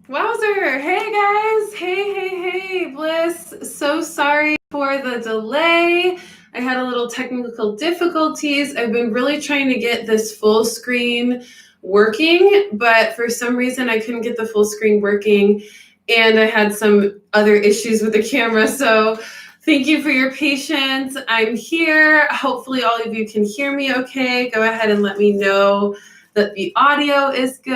Wowzer! Hey guys! Hey, Bliss. So sorry for the delay. I had a little technical difficulties. I've been really trying to get this full screen working, but for some reason I couldn't get the full screen working, and I had some other issues with the camera. So thank you for your patience. I'm here. Hopefully all of you can hear me okay. Go ahead and let me know that the audio is good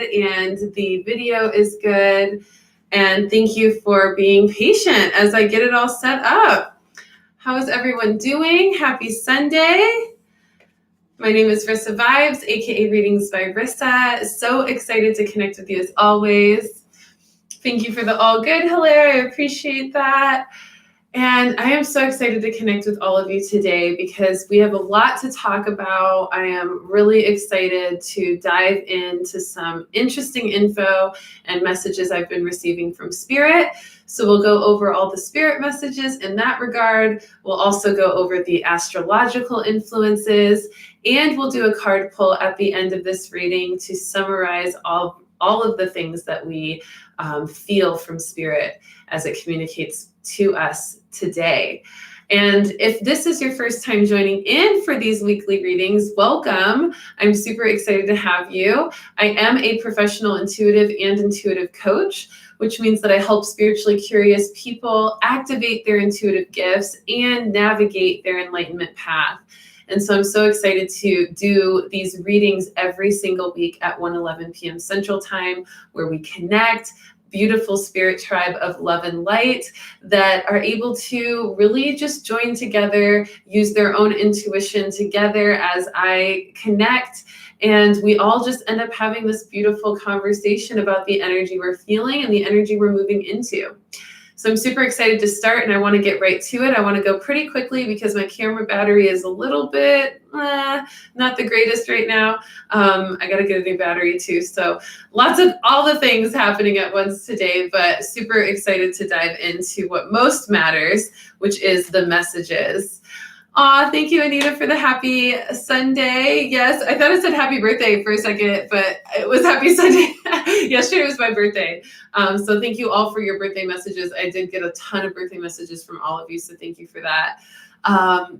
and the video is good. And thank you for being patient as I get it all set up. How is everyone doing? Happy Sunday. My name is Rissa Vibes, aka Readings by Rissa. So excited to connect with you as always. Thank you for the all good, Hilaire. I appreciate that. And I am so excited to connect with all of you today because we have a lot to talk about. I am really excited to dive into some interesting info and messages I've been receiving from Spirit. So we'll go over all the Spirit messages in that regard. We'll also go over the astrological influences, and we'll do a card pull at the end of this reading to summarize all of the things that we feel from Spirit as it communicates to us today. And if this is your first time joining in for these weekly readings, welcome. I'm super excited to have you. I am a professional intuitive and intuitive coach, which means that I help spiritually curious people activate their intuitive gifts and navigate their enlightenment path. And so I'm so excited to do these readings every single week at 1:11 p.m. Central Time, where we connect beautiful spirit tribe of love and light that are able to really just join together, use their own intuition together as I connect. And we all just end up having this beautiful conversation about the energy we're feeling and the energy we're moving into. So I'm super excited to start, and I want to get right to it. I want to go pretty quickly because my camera battery is a little bit not the greatest right now. I got to get a new battery too. So lots of all the things happening at once today, but super excited to dive into what most matters, which is the messages. Aw, thank you, Anita, for the happy Sunday. Yes, I thought it said happy birthday for a second, but it was happy Sunday. Yesterday was my birthday. So thank you all for your birthday messages. I did get a ton of birthday messages from all of you, so thank you for that.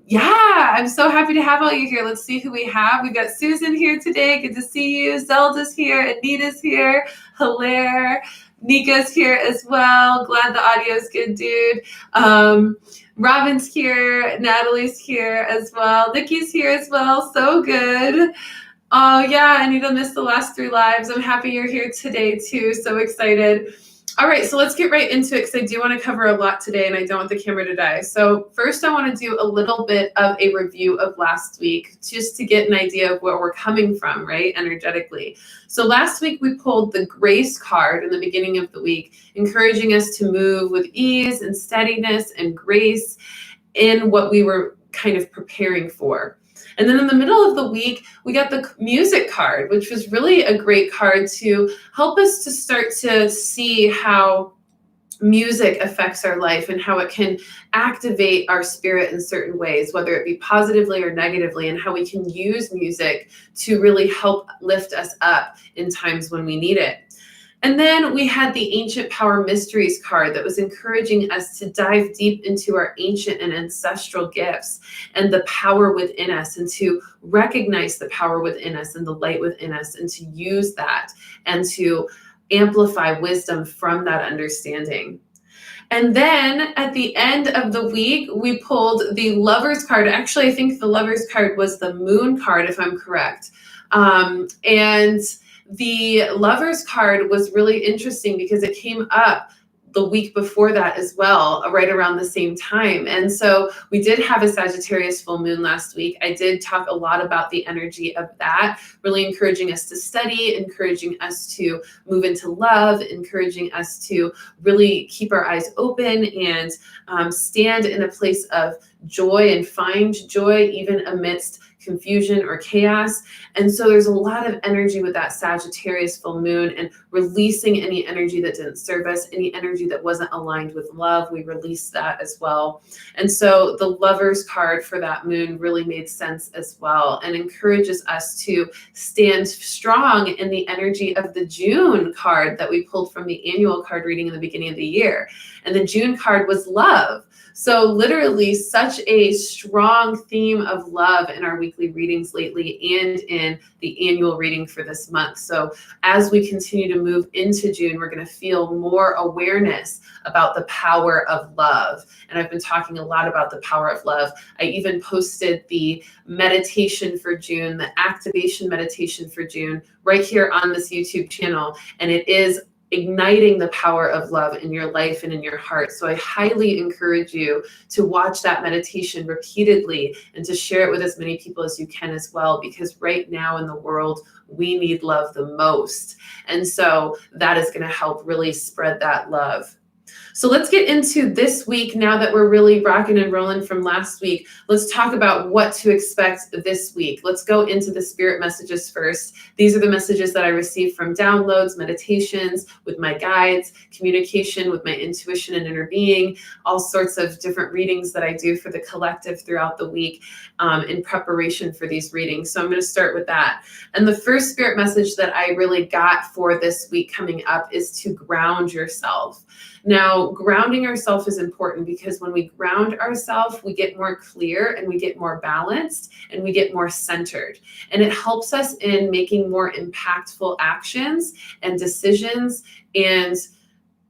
Yeah, I'm so happy to have all you here. Let's see who we have. We've got Susan here today. Good to see you. Zelda's here. Anita's here. Hilaire. Nika's here as well. Glad the audio's good, dude. Robin's here, Natalie's here as well, Nikki's here as well, so good. Oh yeah, Anita missed the last 3 lives. I'm happy you're here today too, so excited. All right, so let's get right into it because I do want to cover a lot today and I don't want the camera to die. So first I want to do a little bit of a review of last week just to get an idea of where we're coming from, right, energetically. So last week we pulled the Grace card in the beginning of the week, encouraging us to move with ease and steadiness and grace in what we were kind of preparing for. And then in the middle of the week, we got the music card, which was really a great card to help us to start to see how music affects our life and how it can activate our spirit in certain ways, whether it be positively or negatively, and how we can use music to really help lift us up in times when we need it. And then we had the Ancient Power Mysteries card that was encouraging us to dive deep into our ancient and ancestral gifts and the power within us, and to recognize the power within us and the light within us, and to use that and to amplify wisdom from that understanding. And then at the end of the week, we pulled the Lover's card. Actually, I think the Lover's card was the Moon card, if I'm correct. And the Lover's card was really interesting because it came up the week before that as well, right around the same time. And so we did have a Sagittarius full moon last week. I did talk a lot about the energy of that, really encouraging us to study, encouraging us to move into love, encouraging us to really keep our eyes open and stand in a place of joy and find joy even amidst confusion or chaos. And so there's a lot of energy with that Sagittarius full moon, and releasing any energy that didn't serve us, any energy that wasn't aligned with love. We released that as well. And so the Lovers card for that moon really made sense as well, and encourages us to stand strong in the energy of the June card that we pulled from the annual card reading in the beginning of the year. And the June card was love. So literally such a strong theme of love in our weekly readings lately and in the annual reading for this month. So as we continue to move into June, we're going to feel more awareness about the power of love. And I've been talking a lot about the power of love. I even posted the meditation for June, the activation meditation for June, right here on this YouTube channel. And it is igniting the power of love in your life and in your heart. So I highly encourage you to watch that meditation repeatedly and to share it with as many people as you can as well, because right now in the world, we need love the most. And so that is going to help really spread that love. So let's get into this week now that we're really rocking and rolling from last week. Let's talk about what to expect this week. Let's go into the spirit messages first. These are the messages that I received from downloads, meditations, with my guides, communication with my intuition and inner being, all sorts of different readings that I do for the collective throughout the week in preparation for these readings. So I'm going to start with that. And the first spirit message that I really got for this week coming up is to ground yourself. Now, grounding ourselves is important because when we ground ourselves, we get more clear and we get more balanced and we get more centered. And it helps us in making more impactful actions and decisions and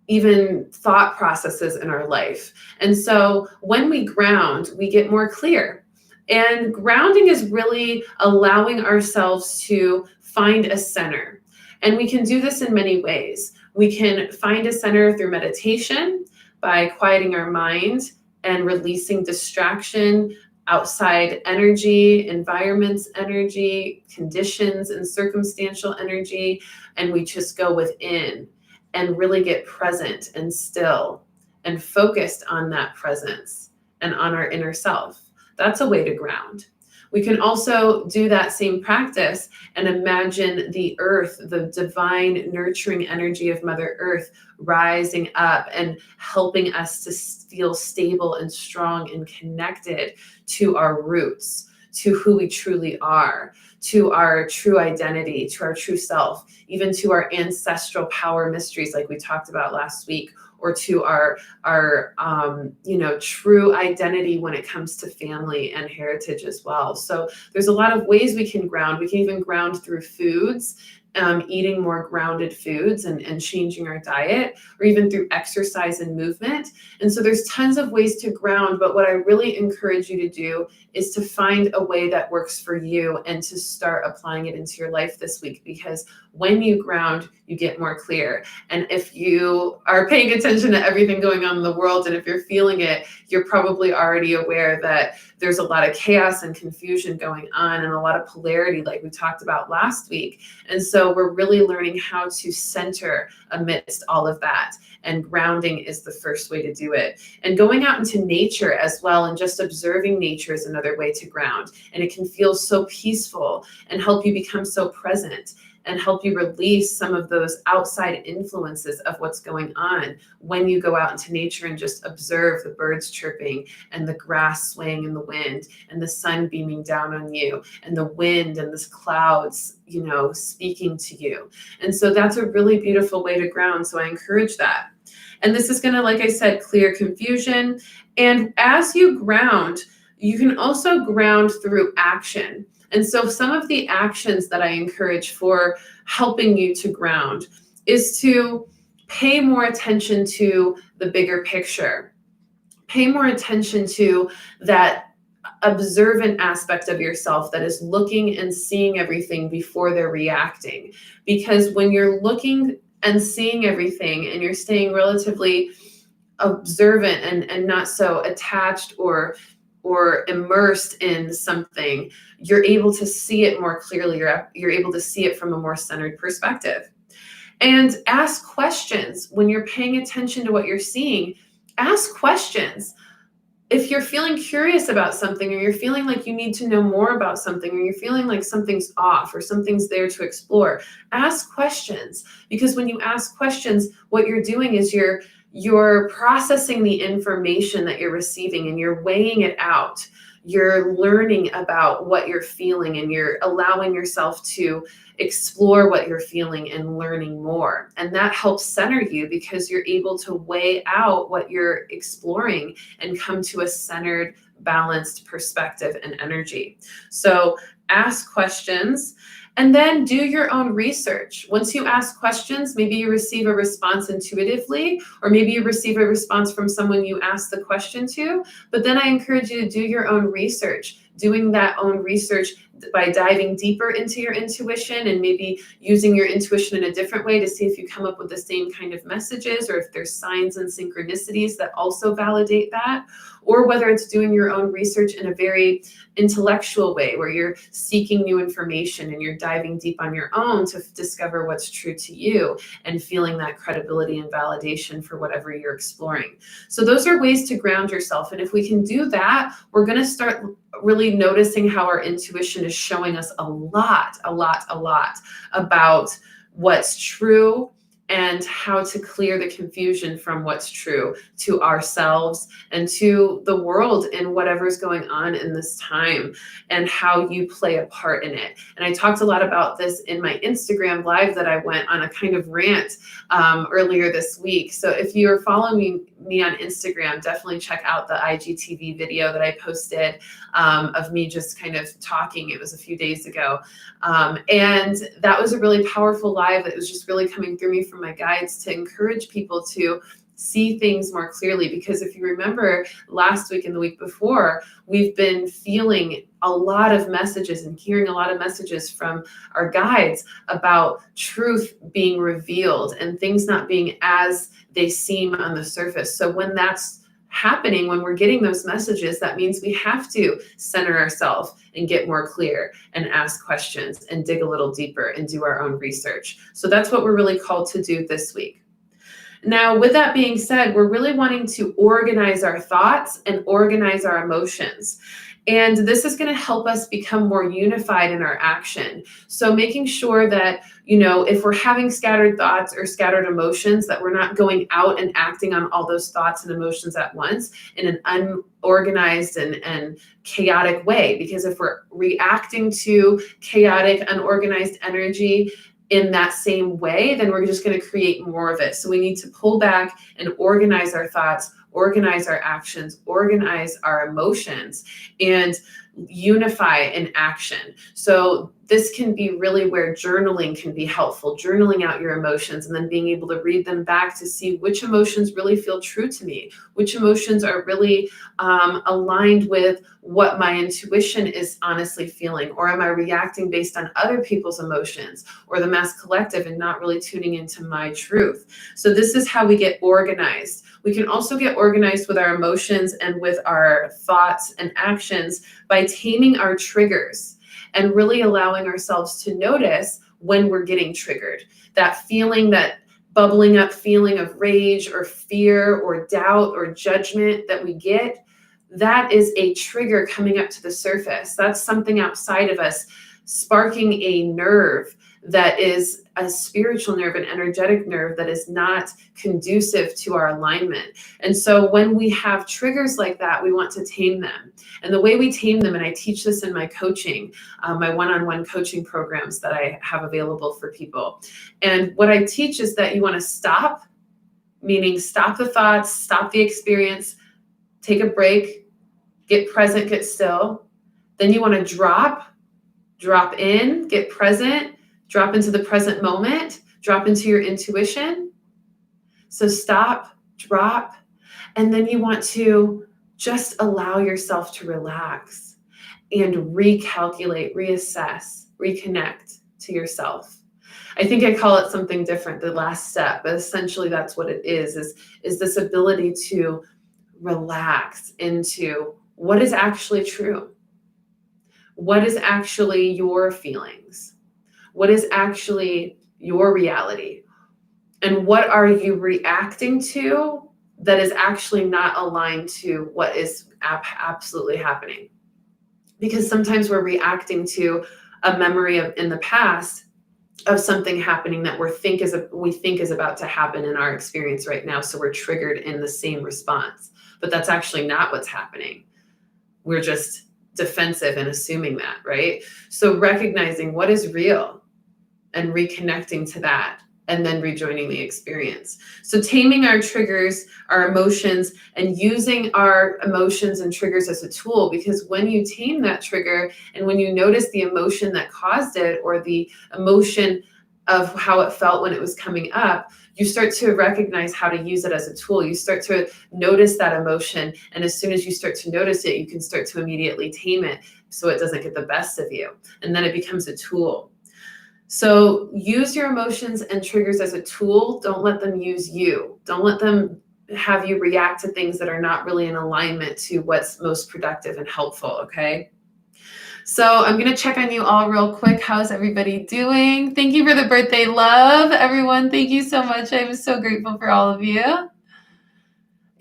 even thought processes in our life. And so when we ground, we get more clear. And grounding is really allowing ourselves to find a center. And we can do this in many ways. We can find a center through meditation, by quieting our mind and releasing distraction, outside energy, environments energy, conditions and circumstantial energy, and we just go within and really get present and still and focused on that presence and on our inner self. That's a way to ground. We can also do that same practice and imagine the earth, the divine nurturing energy of Mother Earth rising up and helping us to feel stable and strong and connected to our roots, to who we truly are, to our true identity, to our true self, even to our ancestral power mysteries like we talked about last week, or to our true identity when it comes to family and heritage as well. So there's a lot of ways we can ground. We can even ground through foods, eating more grounded foods and changing our diet, or even through exercise and movement. And so there's tons of ways to ground, but what I really encourage you to do is to find a way that works for you and to start applying it into your life this week, because when you ground, you get more clear. And if you are paying attention to everything going on in the world, and if you're feeling it, you're probably already aware that there's a lot of chaos and confusion going on and a lot of polarity like we talked about last week. And so we're really learning how to center amidst all of that. And grounding is the first way to do it. And going out into nature as well and just observing nature is another way to ground. And it can feel so peaceful and help you become so present and help you release some of those outside influences of what's going on when you go out into nature and just observe the birds chirping and the grass swaying in the wind and the sun beaming down on you and the wind and the clouds, speaking to you. And so that's a really beautiful way to ground. So I encourage that. And this is going to, like I said, clear confusion. And as you ground, you can also ground through action. And so some of the actions that I encourage for helping you to ground is to pay more attention to the bigger picture. Pay more attention to that observant aspect of yourself that is looking and seeing everything before they're reacting. Because when you're looking and seeing everything and you're staying relatively observant and not so attached or immersed in something, you're able to see it more clearly. You're able to see it from a more centered perspective. And ask questions when you're paying attention to what you're seeing. Ask questions. if you're feeling curious about something, or you're feeling like you need to know more about something, or you're feeling like something's off or something's there to explore, ask questions. Because when you ask questions, what you're doing is you're processing the information that you're receiving and you're weighing it out. You're learning about what you're feeling, and you're allowing yourself to explore what you're feeling and learning more. And that helps center you, because you're able to weigh out what you're exploring and come to a centered, balanced perspective and energy. So ask questions. And then do your own research. Once you ask questions, maybe you receive a response intuitively, or maybe you receive a response from someone you asked the question to. But then I encourage you to do your own research. Doing that own research by diving deeper into your intuition, and maybe using your intuition in a different way to see if you come up with the same kind of messages, or if there's signs and synchronicities that also validate that. Or whether it's doing your own research in a very intellectual way, where you're seeking new information and you're diving deep on your own to discover what's true to you, and feeling that credibility and validation for whatever you're exploring. So those are ways to ground yourself. And if we can do that, we're going to start really noticing how our intuition is showing us a lot about what's true, and how to clear the confusion from what's true to ourselves and to the world and whatever's going on in this time, and how you play a part in it. And I talked a lot about this in my Instagram live that I went on a kind of rant earlier this week. So if you're following me on Instagram, definitely check out the IGTV video that I posted of me just kind of talking. It was a few days ago. And that was a really powerful live that was just really coming through me from my guides to encourage people to see things more clearly. Because if you remember last week and the week before, we've been feeling a lot of messages and hearing a lot of messages from our guides about truth being revealed and things not being as they seem on the surface. So when that's happening, when we're getting those messages, that means we have to center ourselves and get more clear and ask questions and dig a little deeper and do our own research. So that's what we're really called to do this week. Now, with that being said, we're really wanting to organize our thoughts and organize our emotions. And this is going to help us become more unified in our action. So making sure that, if we're having scattered thoughts or scattered emotions, that we're not going out and acting on all those thoughts and emotions at once in an unorganized and chaotic way. Because if we're reacting to chaotic, unorganized energy in that same way, then we're just going to create more of it. So we need to pull back and organize our thoughts, organize our actions, organize our emotions, and unify in action. So this can be really where journaling can be helpful, journaling out your emotions and then being able to read them back to see which emotions really feel true to me, which emotions are really aligned with what my intuition is honestly feeling, or am I reacting based on other people's emotions or the mass collective and not really tuning into my truth. So this is how we get organized. We can also get organized with our emotions and with our thoughts and actions by taming our triggers and really allowing ourselves to notice when we're getting triggered. That feeling, that bubbling up feeling of rage or fear or doubt or judgment that we get, that is a trigger coming up to the surface. That's something outside of us sparking a nerve that is a spiritual nerve, an energetic nerve that is not conducive to our alignment. And so when we have triggers like that, we want to tame them. And the way we tame them, and I teach this in my coaching, my one-on-one coaching programs that I have available for people. And what I teach is that you want to stop, meaning stop the thoughts, stop the experience, take a break, get present, get still. Then you want to drop in, get present, drop into the present moment, drop into your intuition. So stop, drop, and then you want to just allow yourself to relax and recalculate, reassess, reconnect to yourself. I think I call it something different, the last step, but essentially that's what it is this ability to relax into what is actually true. What is actually your feelings? What is actually your reality? And what are you reacting to that is actually not aligned to what is absolutely happening. Because sometimes we're reacting to a memory of in the past of something happening that we think is about to happen in our experience right now. So we're triggered in the same response, but that's actually not what's happening. We're just defensive and assuming that, right? So recognizing what is real and reconnecting to that, and then rejoining the experience. So taming our triggers, our emotions, and using our emotions and triggers as a tool, because when you tame that trigger and when you notice the emotion that caused it, or the emotion of how it felt when it was coming up, you start to recognize how to use it as a tool. You start to notice that emotion. And as soon as you start to notice it, you can start to immediately tame it so it doesn't get the best of you. And then it becomes a tool. So use your emotions and triggers as a tool. Don't let them use you. Don't let them have you react to things that are not really in alignment to what's most productive and helpful, okay? So I'm going to check on you all real quick. How's everybody doing? Thank you for the birthday love, everyone. Thank you so much. I'm so grateful for all of you.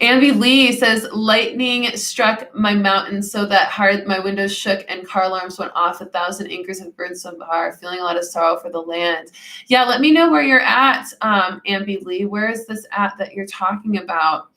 Ambi Lee says, lightning struck my mountain so that hard my windows shook and car alarms went off. 1,000 acres of birds so far, feeling a lot of sorrow for the land. Yeah, let me know where you're at, Ambi Lee. Where is this at that you're talking about?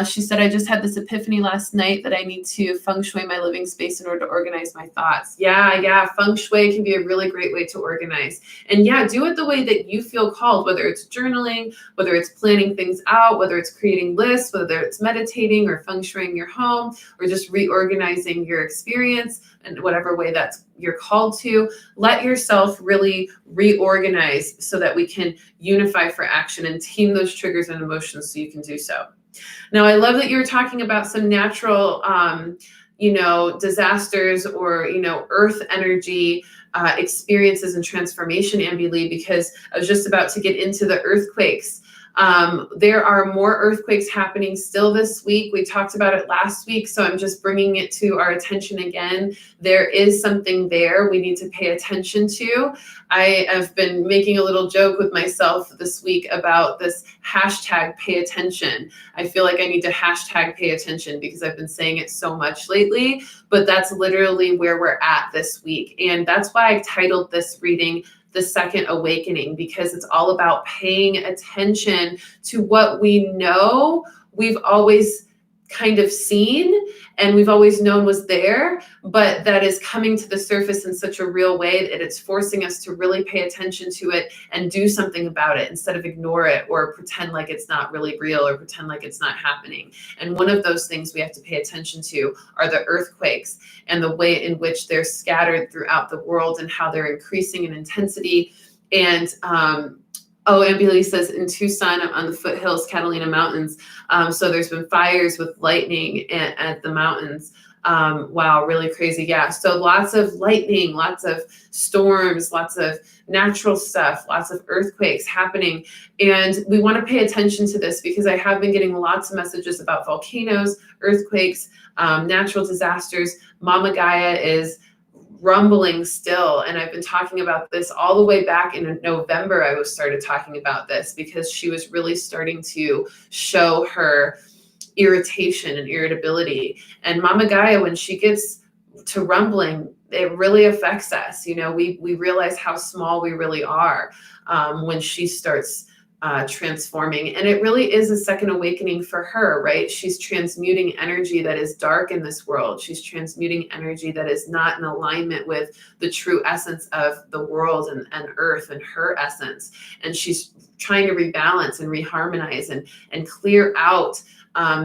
She said, I just had this epiphany last night that I need to feng shui my living space in order to organize my thoughts. Yeah. Feng shui can be a really great way to organize. And yeah, do it the way that you feel called, whether it's journaling, whether it's planning things out, whether it's creating lists, whether it's meditating or feng shuiing your home, or just reorganizing your experience in whatever way that's you're called to. Let yourself really reorganize so that we can unify for action and tame those triggers and emotions so you can do so. Now, I love that you were talking about some natural, disasters or, earth energy experiences and transformation, Ambi Lee, because I was just about to get into the earthquakes. There are more earthquakes happening still this week. We talked about it last week, so I'm just bringing it to our attention again. There is something there we need to pay attention to. I have been making a little joke with myself this week about this hashtag pay attention. I feel like I need to hashtag pay attention because I've been saying it so much lately, but that's literally where we're at this week. And that's why I titled this reading The Second Awakening, because it's all about paying attention to what we know we've always kind of seen and we've always known was there, but that is coming to the surface in such a real way that it's forcing us to really pay attention to it and do something about it instead of ignore it or pretend like it's not really real or pretend like it's not happening. And one of those things we have to pay attention to are the earthquakes and the way in which they're scattered throughout the world and how they're increasing in intensity. And Ambi Lee says in Tucson on the foothills, Catalina Mountains. So there's been fires with lightning at the mountains. Wow, really crazy. Yeah. So lots of lightning, lots of storms, lots of natural stuff, lots of earthquakes happening. And we want to pay attention to this because I have been getting lots of messages about volcanoes, earthquakes, natural disasters. Mama Gaia is rumbling still. And I've been talking about this all the way back in November. I started talking about this because she was really starting to show her irritation and irritability. And Mama Gaia, when she gets to rumbling, it really affects us. We realize how small we really are when she starts transforming. And it really is a second awakening for her, right? She's transmuting energy that is dark in this world. She's transmuting energy that is not in alignment with the true essence of the world and earth and her essence. And she's trying to rebalance and reharmonize and clear out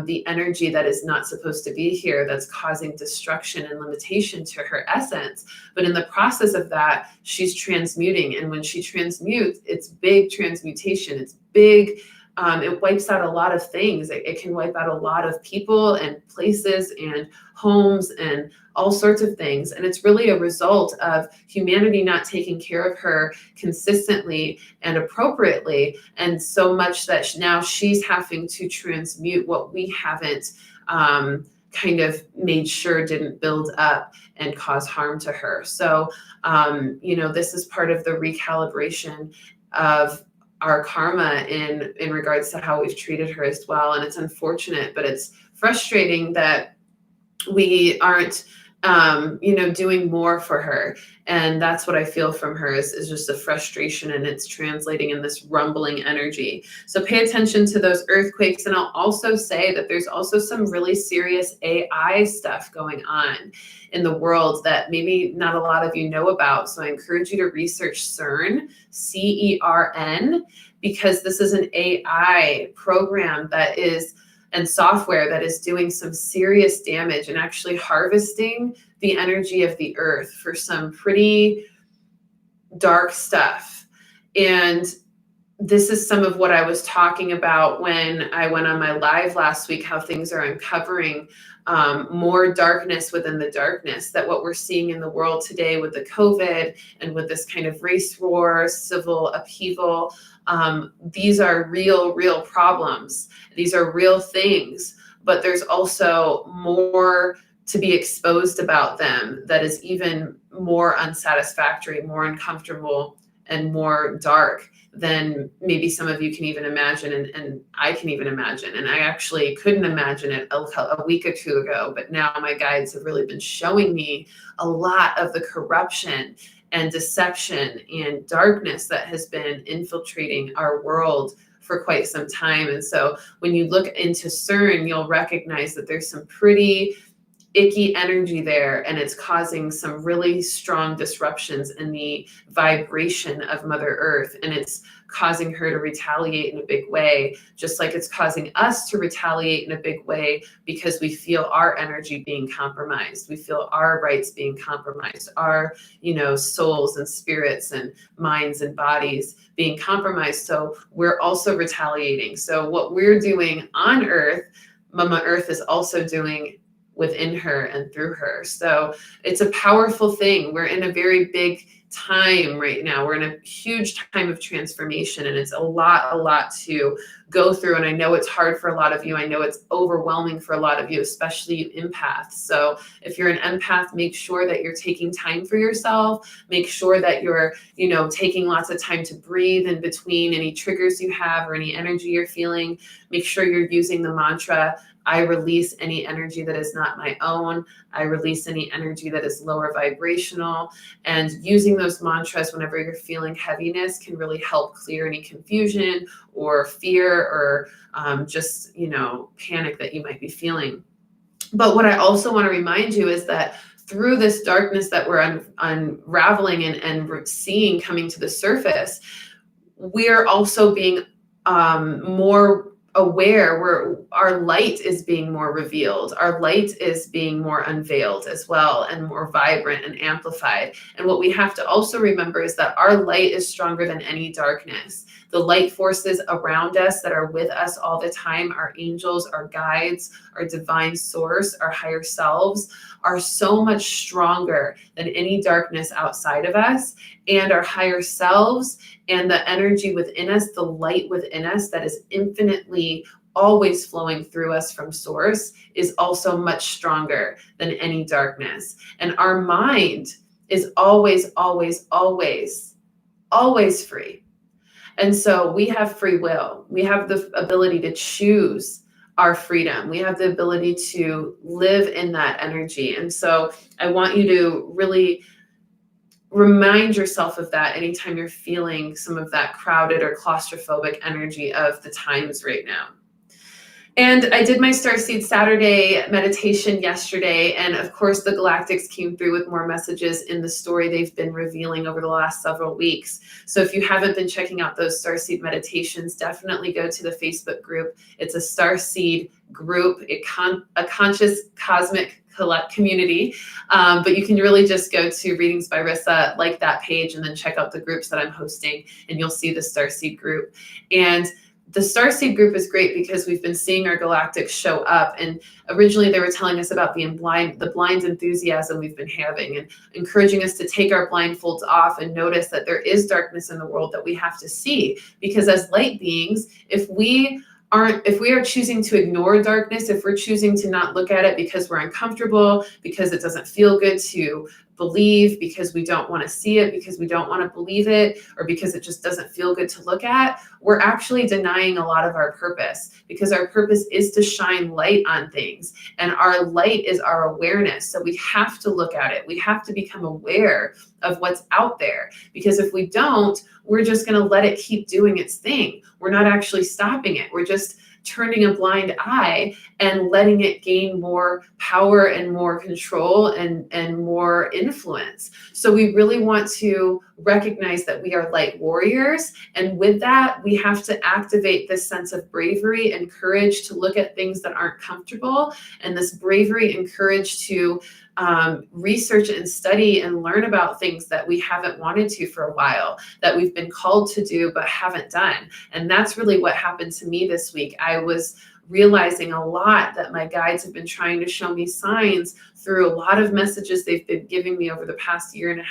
the energy that is not supposed to be here, that's causing destruction and limitation to her essence. But in the process of that, she's transmuting. And when she transmutes, it's big transmutation. It's big. It wipes out a lot of things. It can wipe out a lot of people and places and homes and all sorts of things. And it's really a result of humanity not taking care of her consistently and appropriately. And so much that now she's having to transmute what we haven't kind of made sure didn't build up and cause harm to her. So, this is part of the recalibration of our karma in regards to how we've treated her as well. And it's unfortunate, but it's frustrating that we aren't doing more for her. And that's what I feel from her is just a frustration, and it's translating in this rumbling energy. So pay attention to those earthquakes. And I'll also say that there's also some really serious AI stuff going on in the world that maybe not a lot of you know about. So I encourage you to research CERN, CERN, because this is an AI program that is and software that is doing some serious damage and actually harvesting the energy of the earth for some pretty dark stuff. And this is some of what I was talking about when I went on my live last week, how things are uncovering more darkness within the darkness, that what we're seeing in the world today with the COVID and with this kind of race war, civil upheaval, these are real problems. These are real things, but there's also more to be exposed about them that is even more unsatisfactory, more uncomfortable, and more dark than maybe some of you can even imagine, and I can even imagine. And I actually couldn't imagine it a week or two ago, but now my guides have really been showing me a lot of the corruption and deception and darkness that has been infiltrating our world for quite some time. And so when you look into CERN, you'll recognize that there's some pretty icky energy there, and it's causing some really strong disruptions in the vibration of Mother Earth, and it's causing her to retaliate in a big way, just like it's causing us to retaliate in a big way because we feel our energy being compromised. We feel our rights being compromised, our, souls and spirits and minds and bodies being compromised. So we're also retaliating. So what we're doing on Earth, Mama Earth is also doing within her and through her. So it's a powerful thing. We're in a very big time right now. We're in a huge time of transformation, and it's a lot to go through. And I know it's hard for a lot of you. I know it's overwhelming for a lot of you, especially you empaths. So if you're an empath, make sure that you're taking time for yourself. Make sure that you're, taking lots of time to breathe in between any triggers you have or any energy you're feeling. Make sure you're using the mantra, I release any energy that is not my own. I release any energy that is lower vibrational. And using those mantras whenever you're feeling heaviness can really help clear any confusion or fear or just, panic that you might be feeling. But what I also want to remind you is that through this darkness that we're unraveling and seeing coming to the surface, we're also being more aware, where our light is being more revealed. Our light is being more unveiled as well, and more vibrant and amplified. And what we have to also remember is that our light is stronger than any darkness. The light forces around us that are with us all the time, our angels, our guides, our divine source, our higher selves, are so much stronger than any darkness outside of us. And our higher selves and the energy within us, the light within us that is infinitely always flowing through us from source, is also much stronger than any darkness. And our mind is always free. And so we have free will. We have the ability to choose our freedom. We have the ability to live in that energy. And so I want you to really remind yourself of that anytime you're feeling some of that crowded or claustrophobic energy of the times right now. And I did my Starseed Saturday meditation yesterday, and of course the Galactics came through with more messages in the story they've been revealing over the last several weeks. So if you haven't been checking out those Starseed meditations, definitely go to the Facebook group. It's a Starseed group, a conscious cosmic community, but you can really just go to Readings by Rissa, like that page, and then check out the groups that I'm hosting, and you'll see the Starseed group. And the Starseed group is great because we've been seeing our galactics show up, and originally they were telling us about the blind enthusiasm we've been having, and encouraging us to take our blindfolds off and notice that there is darkness in the world that we have to see. Because as light beings, if we are choosing to ignore darkness, if we're choosing to not look at it because we're uncomfortable, because it doesn't feel good to believe, because we don't want to see it, because we don't want to believe it, or because it just doesn't feel good to look at, we're actually denying a lot of our purpose, because our purpose is to shine light on things, and our light is our awareness. So we have to look at it. We have to become aware of what's out there, because if we don't, we're just going to let it keep doing its thing. We're not actually stopping it. We're just turning a blind eye and letting it gain more power and more control and more influence. So we really want to recognize that we are light warriors. And with that, we have to activate this sense of bravery and courage to look at things that aren't comfortable, and this bravery and courage to research and study and learn about things that we haven't wanted to for a while, that we've been called to do but haven't done. And that's really what happened to me this week. I was realizing a lot that my guides have been trying to show me signs through a lot of messages they've been giving me over the past 1.5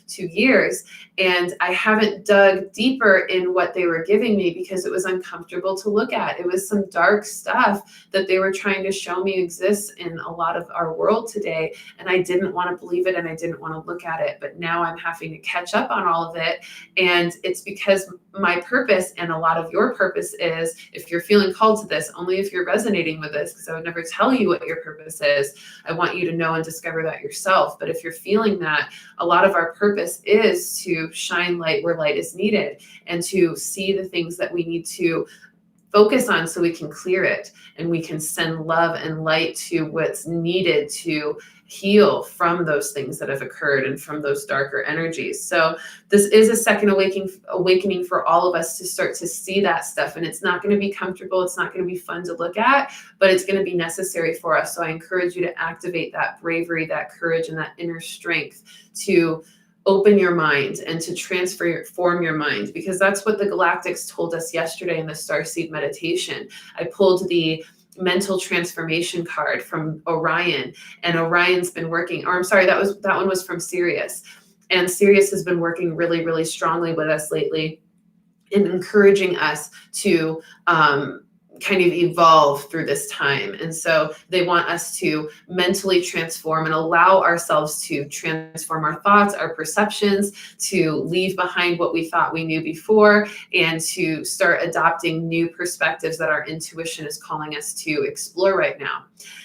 to 2 years. And I haven't dug deeper in what they were giving me because it was uncomfortable to look at. It was some dark stuff that they were trying to show me exists in a lot of our world today. And I didn't want to believe it, and I didn't want to look at it. But now I'm having to catch up on all of it. And it's because my purpose, and a lot of your purpose, is, if you're feeling called to this, only if you're resonating with this, because I would never tell you what your purpose is. I want you to know and discover that yourself. But if you're feeling that, a lot of our purpose is to shine light where light is needed, and to see the things that we need to focus on so we can clear it, and we can send love and light to what's needed to heal from those things that have occurred and from those darker energies. So this is a second awakening for all of us to start to see that stuff. And it's not going to be comfortable. It's not going to be fun to look at, but it's going to be necessary for us. So I encourage you to activate that bravery, that courage, and that inner strength to open your mind and to transform your mind, because that's what the Galactics told us yesterday in the Starseed meditation. I pulled the mental transformation card from Orion, and Orion's been working, or I'm sorry, that one was from Sirius. And Sirius has been working really, really strongly with us lately in encouraging us to kind of evolve through this time. And so they want us to mentally transform and allow ourselves to transform our thoughts, our perceptions, to leave behind what we thought we knew before, and to start adopting new perspectives that our intuition is calling us to explore right now.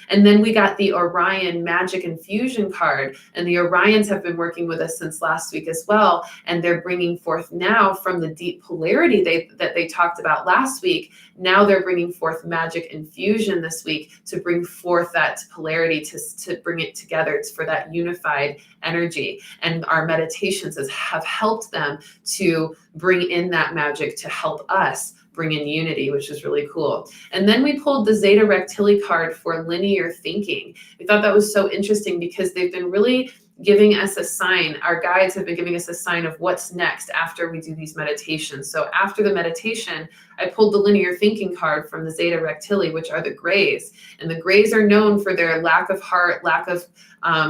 And then we got the Orion Magic Infusion card, and the Orions have been working with us since last week as well. And they're bringing forth now, from the deep polarity that they talked about last week, now they're bringing forth Magic Infusion this week to bring forth that polarity, to bring it together for that unified energy. And our meditations have helped them to bring in that magic to help us bring in unity, which is really cool. And then we pulled the Zeta Rectili card for linear thinking. We thought that was so interesting because they've been really giving us a sign. Our guides have been giving us a sign of what's next after we do these meditations. So after the meditation, I pulled the linear thinking card from the Zeta Rectili, which are the grays. And the grays are known for their lack of heart, lack of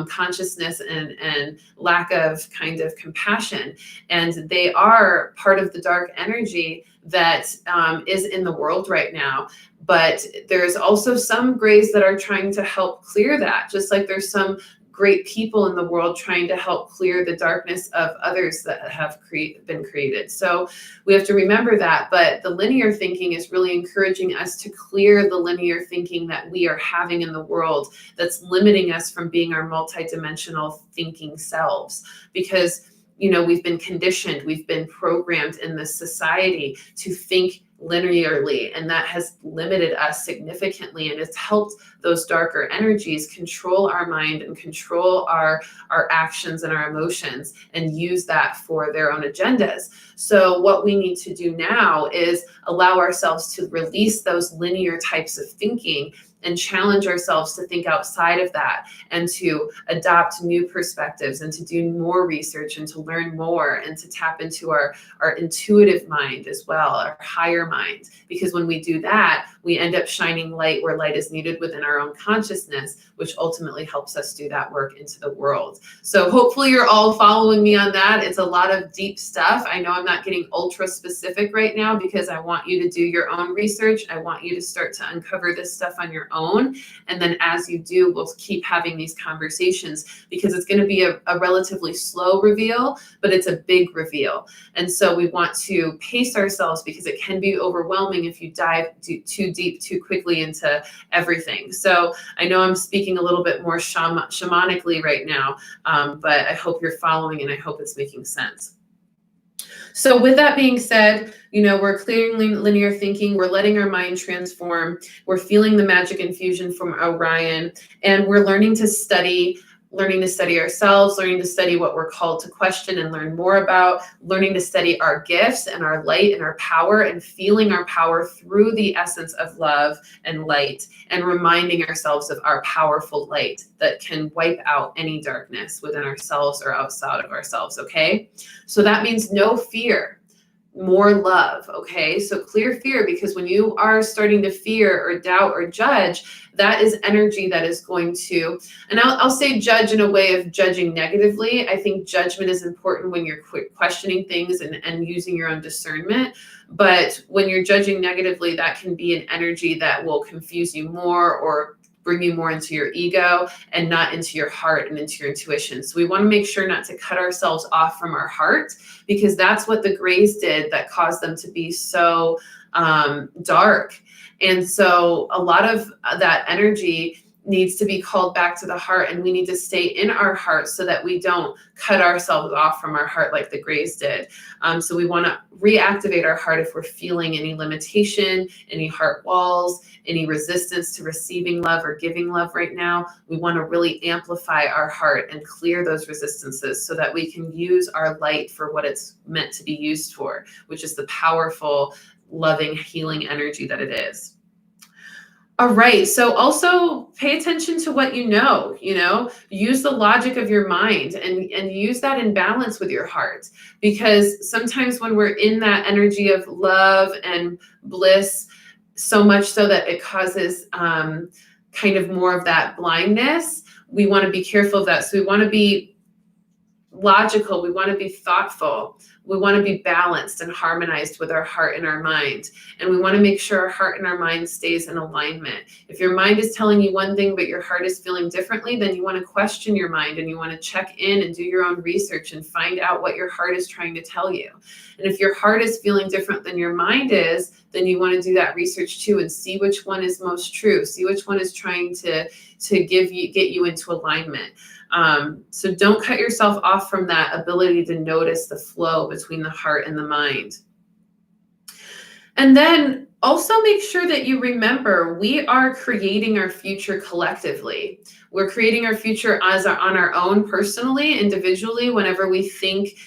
consciousness, and lack of kind of compassion. And they are part of the dark energy that is in the world right now. But there's also some grays that are trying to help clear that, just like there's some great people in the world trying to help clear the darkness of others that have been created. So we have to remember that. But the linear thinking is really encouraging us to clear the linear thinking that we are having in the world that's limiting us from being our multidimensional thinking selves. Because, you know, we've been conditioned, we've been programmed in this society to think linearly, and that has limited us significantly, and it's helped those darker energies control our mind and control our actions and our emotions, and use that for their own agendas. So what we need to do now is allow ourselves to release those linear types of thinking and challenge ourselves to think outside of that, and to adopt new perspectives, and to do more research, and to learn more, and to tap into our intuitive mind as well, our higher mind. Because when we do that, we end up shining light where light is needed within our own consciousness, which ultimately helps us do that work into the world. So hopefully you're all following me on that. It's a lot of deep stuff. I know I'm not getting ultra specific right now because I want you to do your own research. I want you to start to uncover this stuff on your own. And then as you do, we'll keep having these conversations, because it's going to be a relatively slow reveal, but it's a big reveal. And so we want to pace ourselves, because it can be overwhelming if you dive too deep too quickly into everything. So I know I'm speaking a little bit more shamanically right now, but I hope you're following, and I hope it's making sense. So with that being said, we're clearing linear thinking, we're letting our mind transform, we're feeling the magic infusion from Orion, and we're learning to study ourselves, learning to study what we're called to question and learn more about, learning to study our gifts and our light and our power, and feeling our power through the essence of love and light, and reminding ourselves of our powerful light that can wipe out any darkness within ourselves or outside of ourselves, okay? So that means no fear, more love, okay? So clear fear, because when you are starting to fear or doubt or judge, that is energy that is going to, and I'll say judge in a way of judging negatively. I think judgment is important when you're questioning things and using your own discernment. But when you're judging negatively, that can be an energy that will confuse you more, or bring you more into your ego and not into your heart and into your intuition. So we want to make sure not to cut ourselves off from our heart, because that's what the Greys did that caused them to be so dark. And so a lot of that energy needs to be called back to the heart, and we need to stay in our heart so that we don't cut ourselves off from our heart like the Greys did. So we want to reactivate our heart if we're feeling any limitation, any heart walls, any resistance to receiving love or giving love right now. We want to really amplify our heart and clear those resistances so that we can use our light for what it's meant to be used for, which is the powerful, loving, healing energy that it is. All right. So also pay attention to what use the logic of your mind and use that in balance with your heart, because sometimes when we're in that energy of love and bliss, so much so that it causes kind of more of that blindness, we want to be careful of that. So we want to be logical, we want to be thoughtful, we want to be balanced and harmonized with our heart and our mind, and we want to make sure our heart and our mind stays in alignment. If your mind is telling you one thing but your heart is feeling differently, then you want to question your mind, and you want to check in and do your own research and find out what your heart is trying to tell you. And if your heart is feeling different than your mind is, then you want to do that research too and see which one is most true, see which one is trying to get you into alignment. So don't cut yourself off from that ability to notice the flow between the heart and the mind. And then also make sure that you remember we are creating our future collectively. We're creating our future on our own, personally, individually, whenever we think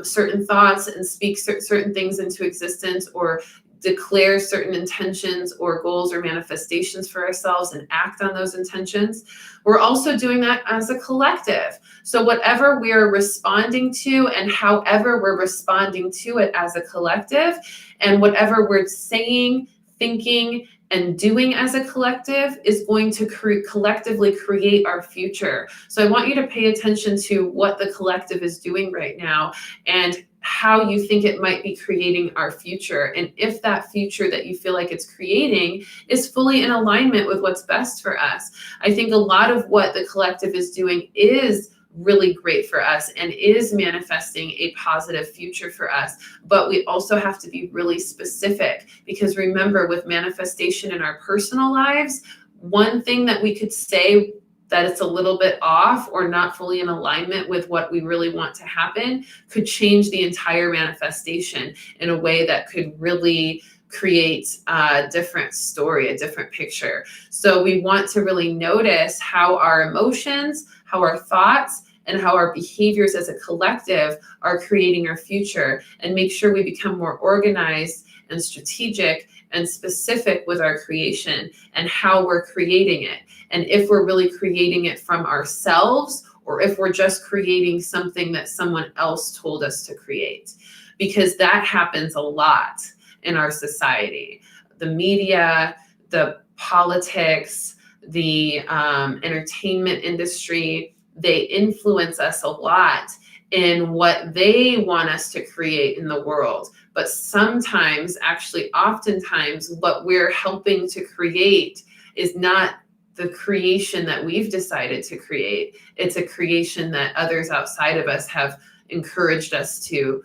certain thoughts and speak certain things into existence, or declare certain intentions or goals or manifestations for ourselves and act on those intentions. We're also doing that as a collective. So whatever we're responding to and however we're responding to it as a collective, and whatever we're saying, thinking, and doing as a collective is going to collectively create our future. So I want you to pay attention to what the collective is doing right now and how you think it might be creating our future. And if that future that you feel like it's creating is fully in alignment with what's best for us. I think a lot of what the collective is doing is really great for us and is manifesting a positive future for us. But we also have to be really specific, because remember, with manifestation in our personal lives, one thing that we could say that it's a little bit off or not fully in alignment with what we really want to happen could change the entire manifestation in a way that could really create a different story, a different picture. So we want to really notice how our emotions, how our thoughts, and how our behaviors as a collective are creating our future, and make sure we become more organized and strategic and specific with our creation and how we're creating it. And if we're really creating it from ourselves, or if we're just creating something that someone else told us to create, because that happens a lot in our society. The media, the politics, the entertainment industry, they influence us a lot in what they want us to create in the world. But sometimes, actually, oftentimes, what we're helping to create is not the creation that we've decided to create. It's a creation that others outside of us have encouraged us to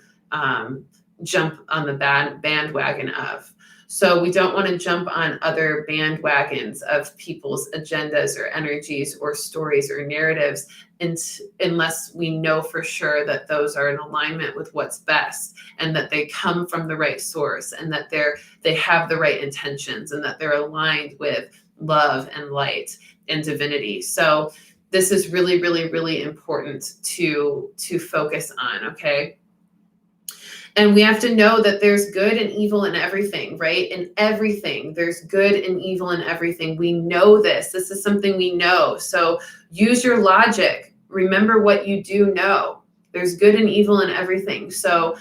jump on the bandwagon of. So we don't want to jump on other bandwagons of people's agendas or energies or stories or narratives unless we know for sure that those are in alignment with what's best, and that they come from the right source, and that they have the right intentions, and that they're aligned with love and light and divinity. So this is really, really, really important to focus on, okay? And we have to know that there's good and evil in everything, right? In everything, there's good and evil in everything. We know this. This is something we know. So use your logic. Remember what you do know. There's good and evil in everything. So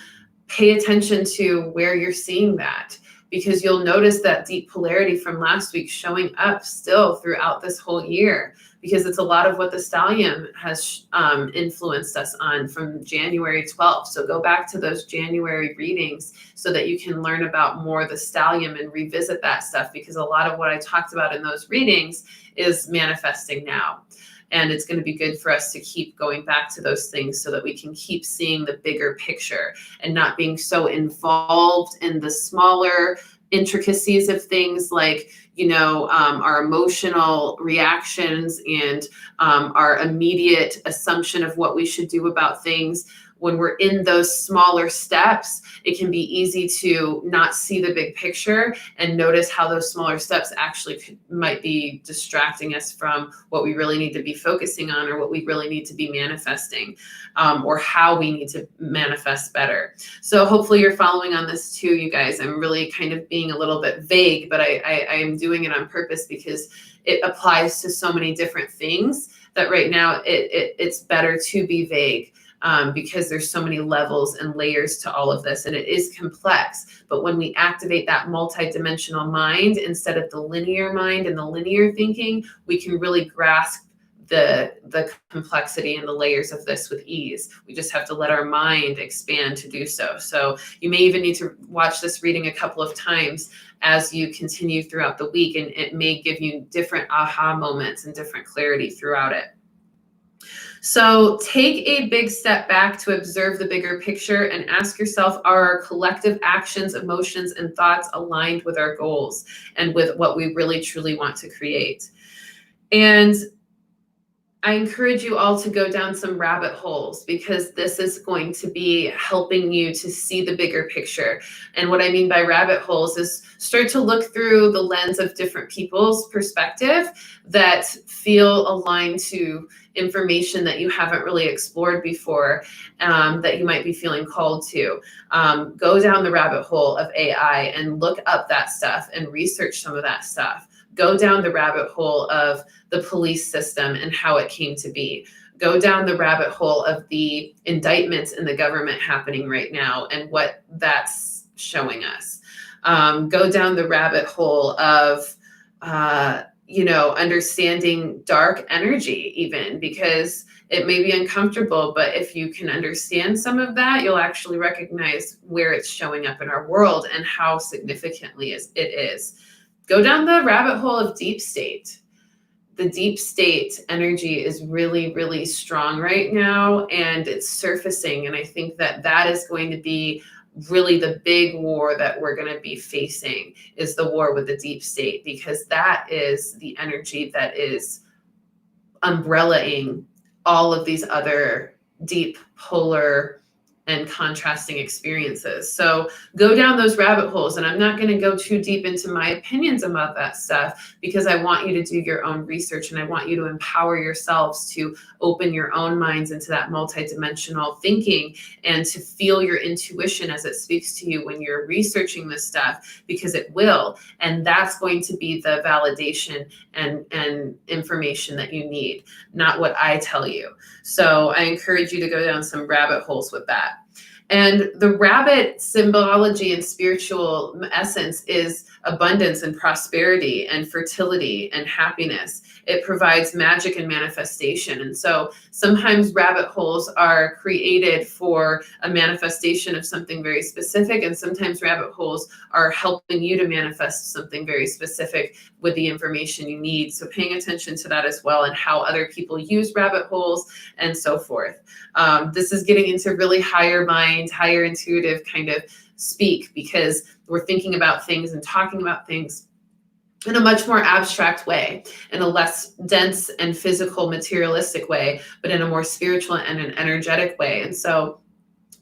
pay attention to where you're seeing that, because you'll notice that deep polarity from last week showing up still throughout this whole year, because it's a lot of what the stallion has influenced us on from January 12th. So go back to those January readings so that you can learn about more of the stallion and revisit that stuff, because a lot of what I talked about in those readings is manifesting now. And it's going to be good for us to keep going back to those things so that we can keep seeing the bigger picture and not being so involved in the smaller intricacies of things, like, our emotional reactions and our immediate assumption of what we should do about things. When we're in those smaller steps, it can be easy to not see the big picture and notice how those smaller steps actually might be distracting us from what we really need to be focusing on, or what we really need to be manifesting, or how we need to manifest better. So hopefully you're following on this too, you guys. I'm really kind of being a little bit vague, but I am doing it on purpose because it applies to so many different things that right now it's better to be vague. Because there's so many levels and layers to all of this, and it is complex. But when we activate that multidimensional mind instead of the linear mind and the linear thinking, we can really grasp the complexity and the layers of this with ease. We just have to let our mind expand to do so. So you may even need to watch this reading a couple of times as you continue throughout the week, and it may give you different aha moments and different clarity throughout it. So take a big step back to observe the bigger picture and ask yourself, are our collective actions, emotions, and thoughts aligned with our goals and with what we really truly want to create? And I encourage you all to go down some rabbit holes, because this is going to be helping you to see the bigger picture. And what I mean by rabbit holes is start to look through the lens of different people's perspective that feel aligned to information that you haven't really explored before, that you might be feeling called to. Go down the rabbit hole of AI and look up that stuff and research some of that stuff. Go down the rabbit hole of the police system and how it came to be. Go down the rabbit hole of the indictments in the government happening right now and what that's showing us. Go down the rabbit hole of, understanding dark energy even, because it may be uncomfortable, but if you can understand some of that, you'll actually recognize where it's showing up in our world and how significantly it is. Go down the rabbit hole of deep state. The deep state energy is really, really strong right now, and it's surfacing. And I think that is going to be really the big war that we're going to be facing, is the war with the deep state, because that is the energy that is umbrellaing all of these other deep polar and contrasting experiences. So go down those rabbit holes. And I'm not going to go too deep into my opinions about that stuff, because I want you to do your own research, and I want you to empower yourselves to open your own minds into that multidimensional thinking and to feel your intuition as it speaks to you when you're researching this stuff, because it will. And that's going to be the validation and information that you need, not what I tell you. So I encourage you to go down some rabbit holes with that. And the rabbit symbology and spiritual essence is abundance and prosperity and fertility and happiness. It provides magic and manifestation. And so sometimes rabbit holes are created for a manifestation of something very specific, and sometimes rabbit holes are helping you to manifest something very specific with the information you need. So paying attention to that as well, and how other people use rabbit holes and so forth. This is getting into really higher mind, higher intuitive kind of speak, because we're thinking about things and talking about things in a much more abstract way, in a less dense and physical materialistic way, but in a more spiritual and an energetic way. And so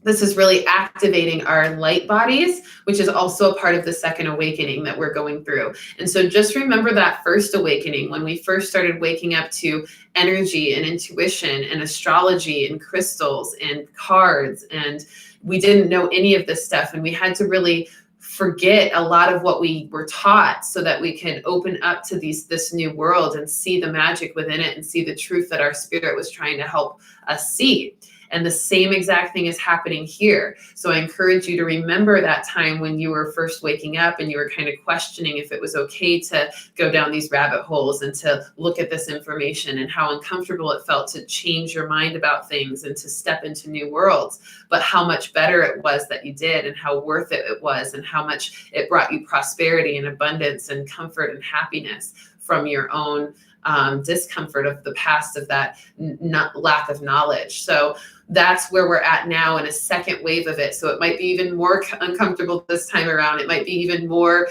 this is really activating our light bodies, which is also a part of the second awakening that we're going through. And so just remember that first awakening, when we first started waking up to energy and intuition and astrology and crystals and cards, and we didn't know any of this stuff, and we had to really forget a lot of what we were taught so that we can open up to this new world and see the magic within it and see the truth that our spirit was trying to help us see. And the same exact thing is happening here. So I encourage you to remember that time when you were first waking up and you were kind of questioning if it was okay to go down these rabbit holes and to look at this information, and how uncomfortable it felt to change your mind about things and to step into new worlds, but how much better it was that you did, and how worth it was, and how much it brought you prosperity and abundance and comfort and happiness from your own discomfort of the past, of that lack of knowledge. So that's where we're at now, in a second wave of it. So it might be even more uncomfortable this time around. It might be even more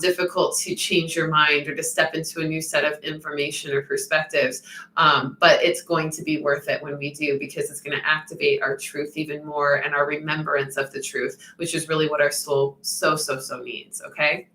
difficult to change your mind or to step into a new set of information or perspectives. But it's going to be worth it when we do, because it's going to activate our truth even more, and our remembrance of the truth, which is really what our soul so needs. Okay.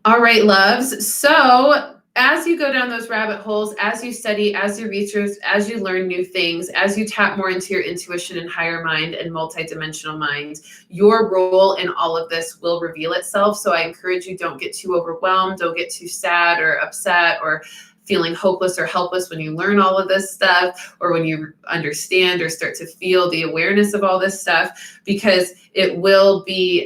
All right, loves. So as you go down those rabbit holes, as you study, as you research, as you learn new things, as you tap more into your intuition and higher mind and multidimensional mind, your role in all of this will reveal itself. So I encourage you, don't get too overwhelmed, don't get too sad or upset or feeling hopeless or helpless when you learn all of this stuff, or when you understand or start to feel the awareness of all this stuff, because it will be,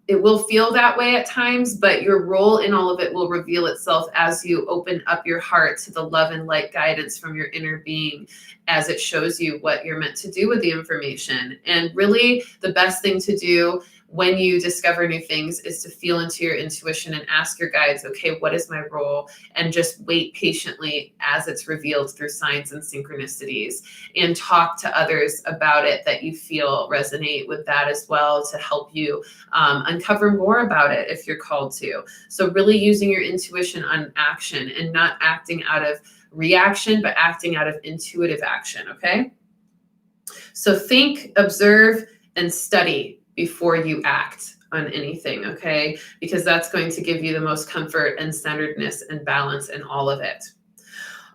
it will feel that way at times, but your role in all of it will reveal itself as you open up your heart to the love and light guidance from your inner being, as it shows you what you're meant to do with the information. And really the best thing to do when you discover new things is to feel into your intuition and ask your guides, okay, what is my role? And just wait patiently as it's revealed through signs and synchronicities, and talk to others about it that you feel resonate with that as well, to help you uncover more about it if you're called to. So really using your intuition on action, and not acting out of reaction, but acting out of intuitive action. Okay. So think, observe, and study before you act on anything, okay? Because that's going to give you the most comfort and centeredness and balance in all of it.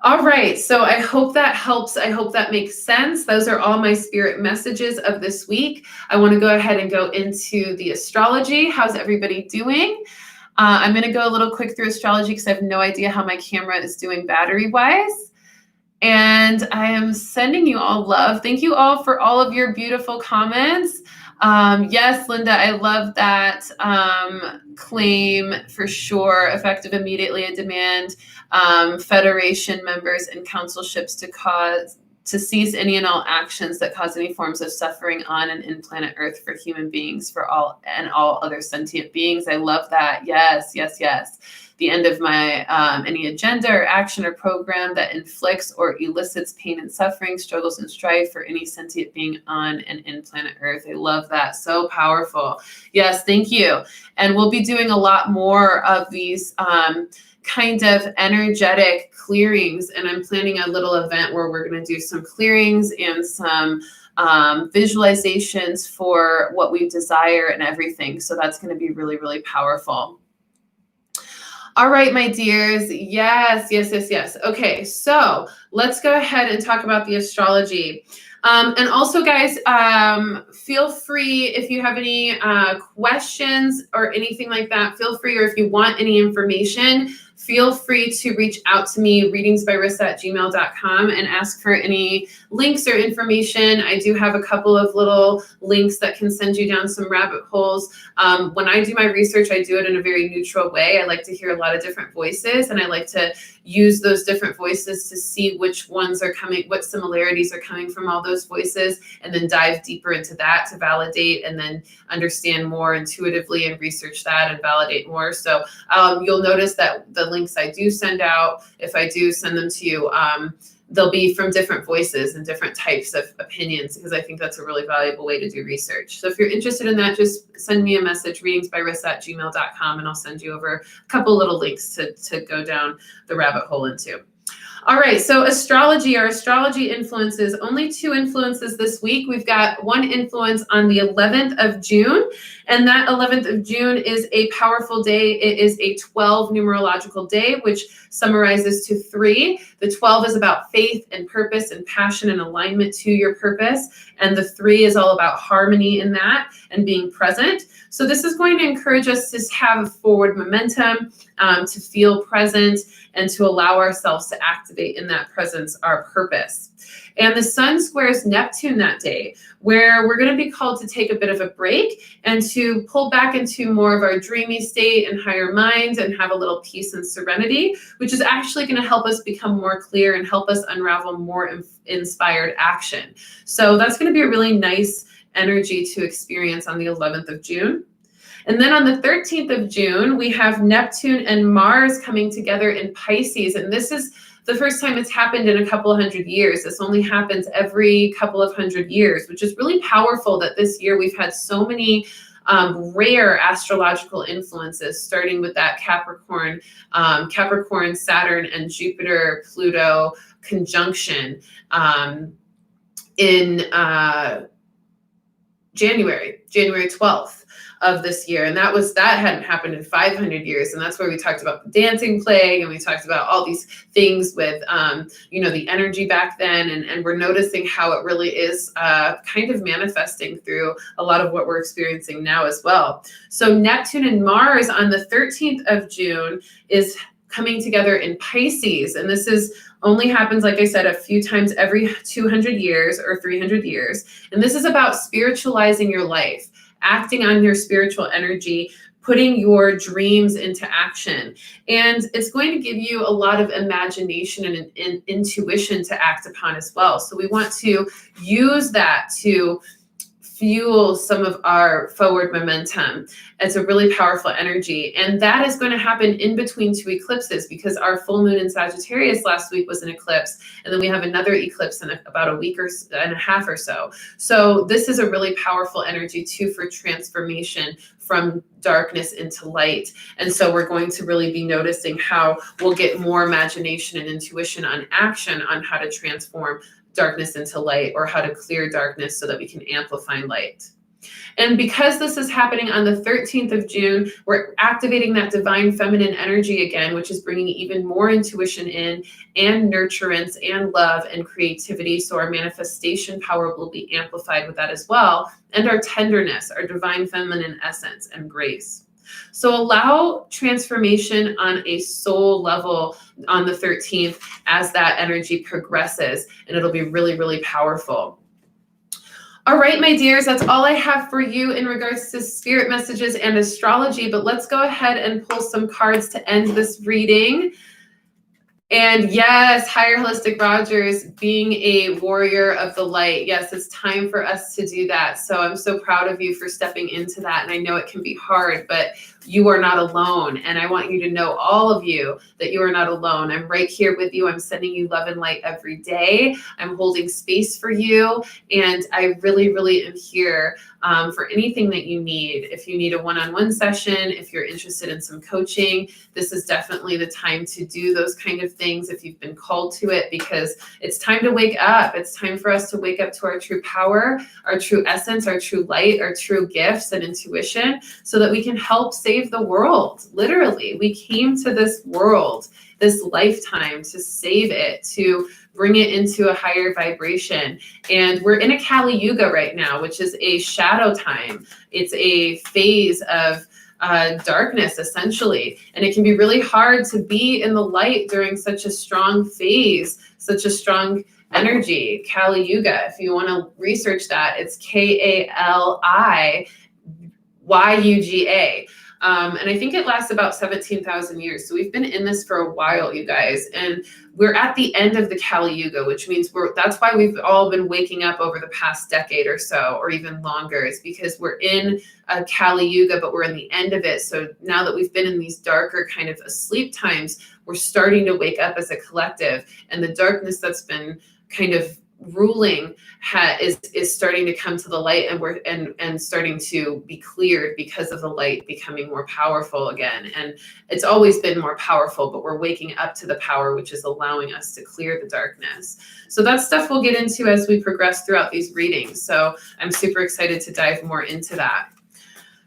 All right, so I hope that helps. I hope that makes sense. Those are all my spirit messages of this week. I want to go ahead and go into the astrology. How's everybody doing? I'm going to go a little quick through astrology because I have no idea how my camera is doing battery-wise. And I am sending you all love. Thank you all for all of your beautiful comments. Yes, Linda, I love that claim for sure. Effective immediately. I demand Federation members and councilships to cease any and all actions that cause any forms of suffering on and in planet Earth for human beings, for all and all other sentient beings. I love that. Yes, yes, yes. The end of my any agenda or action or program that inflicts or elicits pain and suffering, struggles and strife for any sentient being on and in planet Earth. I love that. So powerful. Yes, thank you. And we'll be doing a lot more of these kind of energetic clearings. And I'm planning a little event where we're going to do some clearings and some visualizations for what we desire and everything. So that's going to be really, really powerful. All right, my dears. Yes, yes, yes, yes. Okay, so let's go ahead and talk about the astrology. And also, guys, feel free if you have any questions or anything like that, feel free, or if you want any information, feel free to reach out to me, readingsbyrissa@gmail.com, and ask for any links or information. I do have a couple of little links that can send you down some rabbit holes. When I do my research, I do it in a very neutral way. I like to hear a lot of different voices, and I like to use those different voices to see which ones are coming, what similarities are coming from all those voices, and then dive deeper into that to validate and then understand more intuitively and research that and validate more. So you'll notice that the links I do send out, if I do send them to you, they'll be from different voices and different types of opinions, because I think that's a really valuable way to do research. So if you're interested in that, just send me a message, readingsbyrissa@gmail.com, and I'll send you over a couple little links to go down the rabbit hole into. All right, so astrology, our astrology influences, only 2 influences this week. We've got 1 influence on the 11th of June, and that 11th of June is a powerful day. It is a 12 numerological day, which summarizes to 3. The 12 is about faith and purpose and passion and alignment to your purpose, and the 3 is all about harmony in that and being present. So this is going to encourage us to have forward momentum, to feel present, and to allow ourselves to activate in that presence our purpose. And the sun squares Neptune that day, where we're going to be called to take a bit of a break and to pull back into more of our dreamy state and higher mind and have a little peace and serenity, which is actually going to help us become more clear and help us unravel more inspired action. So that's going to be a really nice energy to experience on the 11th of June. And then on the 13th of June, we have Neptune and Mars coming together in Pisces. And this is the first time it's happened in a couple of hundred years. This only happens every couple of hundred years, which is really powerful that this year we've had so many rare astrological influences, starting with that Capricorn, Saturn, and Jupiter, Pluto conjunction in January 12th. Of this year. And that hadn't happened in 500 years. And that's where we talked about the dancing plague, and we talked about all these things with, the energy back then. And we're noticing how it really is kind of manifesting through a lot of what we're experiencing now as well. So Neptune and Mars on the 13th of June is coming together in Pisces. And this only happens, like I said, a few times every 200 years or 300 years. And this is about spiritualizing your life, acting on your spiritual energy, putting your dreams into action. And it's going to give you a lot of imagination and intuition to act upon as well. So we want to use that to fuel some of our forward momentum. It's a really powerful energy. And that is going to happen in between 2 eclipses, because our full moon in Sagittarius last week was an eclipse. And then we have another eclipse in about a week and a half or so. So this is a really powerful energy too for transformation from darkness into light. And so we're going to really be noticing how we'll get more imagination and intuition on action on how to transform darkness into light, or how to clear darkness so that we can amplify light. And because this is happening on the 13th of June, we're activating that divine feminine energy again, which is bringing even more intuition in, and nurturance and love and creativity. So our manifestation power will be amplified with that as well. And our tenderness, our divine feminine essence and grace. So allow transformation on a soul level on the 13th as that energy progresses, and it'll be really, really powerful. All right, my dears, that's all I have for you in regards to spirit messages and astrology, but let's go ahead and pull some cards to end this reading. And yes, Higher Holistic Rogers, being a warrior of the light. Yes, it's time for us to do that. So I'm so proud of you for stepping into that. And I know it can be hard, but you are not alone. And I want you to know, all of you, that you are not alone. I'm right here with you. I'm sending you love and light every day. I'm holding space for you. And I really, really am here for anything that you need. If you need a one-on-one session, if you're interested in some coaching, this is definitely the time to do those kind of things if you've been called to it, because it's time to wake up. It's time for us to wake up to our true power, our true essence, our true light, our true gifts and intuition, so that we can help save the world. Literally, we came to this world, this lifetime, to save it, to bring it into a higher vibration. And we're in a Kali Yuga right now, which is a shadow time. It's a phase of darkness, essentially. And it can be really hard to be in the light during such a strong phase, such a strong energy. Kali Yuga, if you want to research that, it's KALIYUGA. And I think it lasts about 17,000 years. So we've been in this for a while, you guys. And we're at the end of the Kali Yuga, which means that's why we've all been waking up over the past decade or so, or even longer, is because we're in a Kali Yuga, but we're in the end of it. So now that we've been in these darker kind of asleep times, we're starting to wake up as a collective, and the darkness that's been kind of ruling is starting to come to the light, and we're starting to be cleared because of the light becoming more powerful again. And it's always been more powerful, but we're waking up to the power, which is allowing us to clear the darkness. So that's stuff we'll get into as we progress throughout these readings. So I'm super excited to dive more into that.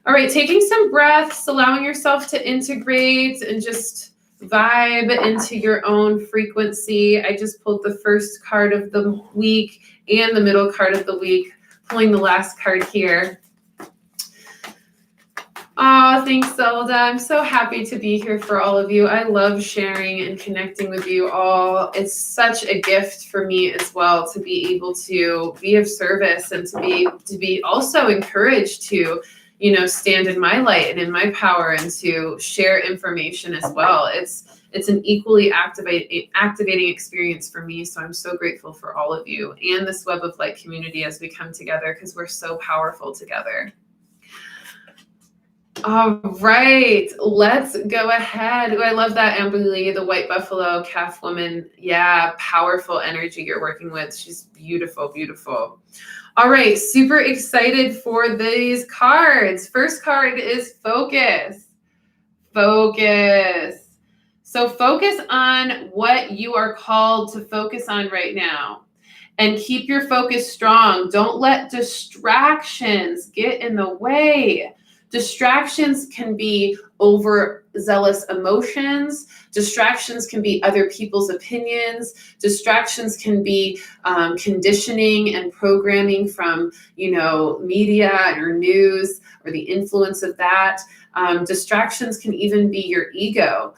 All right, taking some breaths, allowing yourself to integrate and just vibe into your own frequency. I just pulled the first card of the week and the middle card of the week, pulling the last card here. Oh, thanks, Zelda. I'm so happy to be here for all of you. I love sharing and connecting with you all. It's such a gift for me as well to be able to be of service and to be also encouraged to, stand in my light and in my power and to share information as well. It's an equally activating experience for me. So I'm so grateful for all of you and this Web of Light community as we come together, because we're so powerful together. All right, let's go ahead. Ooh, I love that, Amber Lee, the white buffalo calf woman. Yeah, powerful energy you're working with. She's beautiful, beautiful. All right, super excited for these cards. First card is focus. Focus. So focus on what you are called to focus on right now. And keep your focus strong. Don't let distractions get in the way. Distractions can be overzealous emotions. Distractions can be other people's opinions. Distractions can be conditioning and programming from, media or news or the influence of that. Distractions can even be your ego.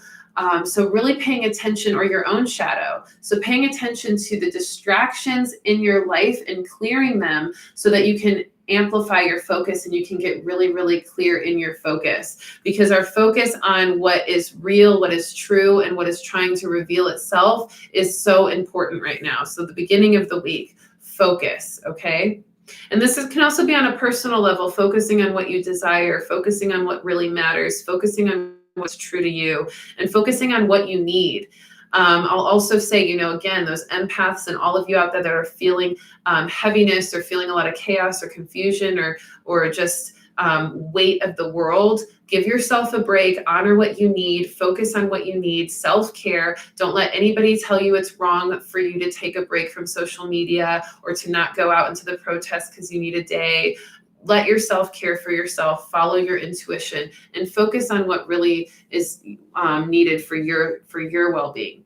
So really paying attention, or your own shadow. So paying attention to the distractions in your life and clearing them so that you can amplify your focus and you can get really, really clear in your focus. Because our focus on what is real, what is true, and what is trying to reveal itself is so important right now. So the beginning of the week, focus, okay? And this can also be on a personal level, focusing on what you desire, focusing on what really matters, focusing on what's true to you, and focusing on what you need. I'll also say, again, those empaths and all of you out there that are feeling heaviness or feeling a lot of chaos or confusion or just weight of the world, give yourself a break, honor what you need, focus on what you need, self-care. Don't let anybody tell you it's wrong for you to take a break from social media or to not go out into the protests because you need a day. Let yourself care for yourself, follow your intuition, and focus on what really is needed for your well-being.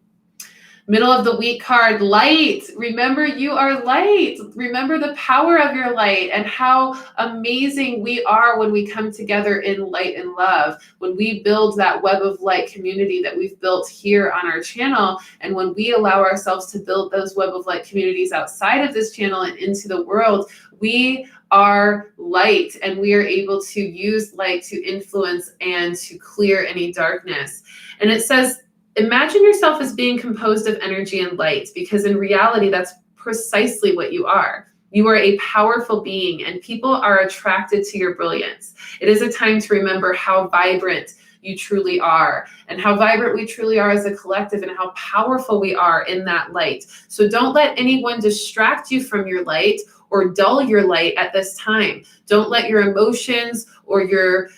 Middle of the week card, light. Remember, you are light. Remember the power of your light and how amazing we are when we come together in light and love, when we build that web of light community that we've built here on our channel. And when we allow ourselves to build those web of light communities outside of this channel and into the world, we are light, and we are able to use light to influence and to clear any darkness. And it says, imagine yourself as being composed of energy and light, because in reality, that's precisely what you are. You are a powerful being, and people are attracted to your brilliance. It is a time to remember how vibrant you truly are, and how vibrant we truly are as a collective, and how powerful we are in that light. So don't let anyone distract you from your light or dull your light at this time. Don't let your emotions or your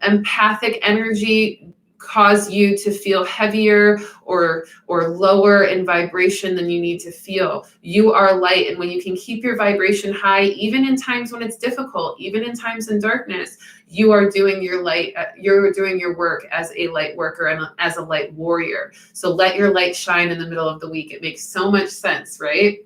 empathic energy cause you to feel heavier or lower in vibration than you need to feel. You are light, and when you can keep your vibration high, even in times when it's difficult, even in times in darkness, you are doing your light, you're doing your work as a light worker and as a light warrior. So let your light shine in the middle of the week. It makes so much sense, right?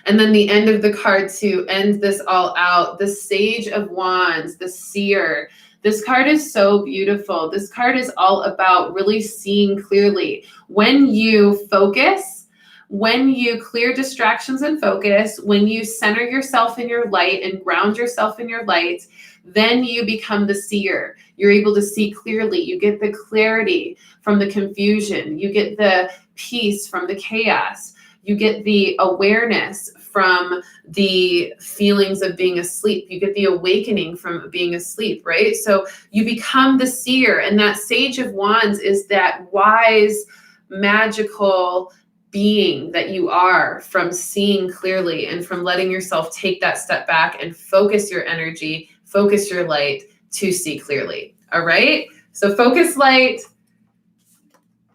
And then the end of the card to end this all out, the Sage of Wands, the Seer. This card is so beautiful. This card is all about really seeing clearly. When you focus, when you clear distractions and focus, when you center yourself in your light and ground yourself in your light, then you become the seer. You're able to see clearly. You get the clarity from the confusion. You get the peace from the chaos. You get the awareness from the feelings of being asleep. You get the awakening from being asleep, right? So you become the seer, and that Sage of Wands is that wise, magical being that you are, from seeing clearly and from letting yourself take that step back and focus your energy, focus your light to see clearly. All right? So focus light,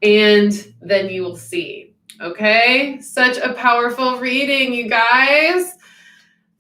and then you will see. Okay, such a powerful reading, you guys.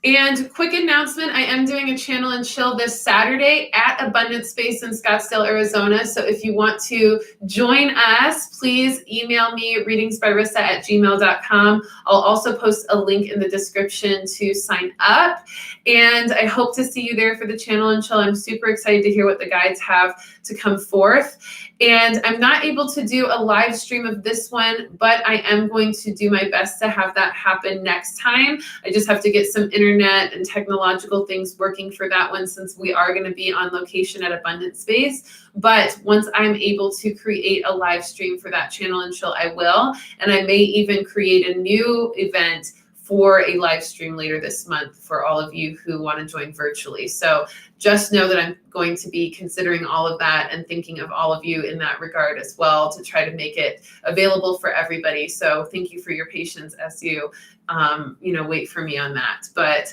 And quick announcement, I am doing a channel and chill this Saturday at Abundance Space in Scottsdale, Arizona. So if you want to join us, please email me, readingsbyrissa@gmail.com. I'll also post a link in the description to sign up. And I hope to see you there for the channel and chill. I'm super excited to hear what the guides have to come forth. And I'm not able to do a live stream of this one, but I am going to do my best to have that happen next time. I just have to get some internet and technological things working for that one, since we are going to be on location at Abundance Space. But once I'm able to create a live stream for that channel and chill, I will. And I may even create a new event for a live stream later this month for all of you who want to join virtually. So just know that I'm going to be considering all of that and thinking of all of you in that regard as well, to try to make it available for everybody. So thank you for your patience as you, wait for me on that. But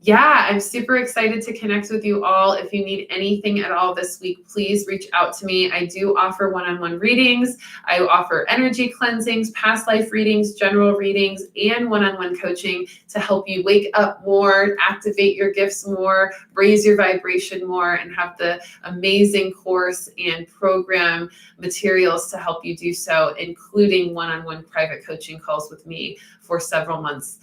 yeah, I'm super excited to connect with you all. If you need anything at all this week, please reach out to me. I do offer one-on-one readings. I offer energy cleansings, past life readings, general readings, and one-on-one coaching to help you wake up more, activate your gifts more, raise your vibration more, and have the amazing course and program materials to help you do so, including one-on-one private coaching calls with me for several months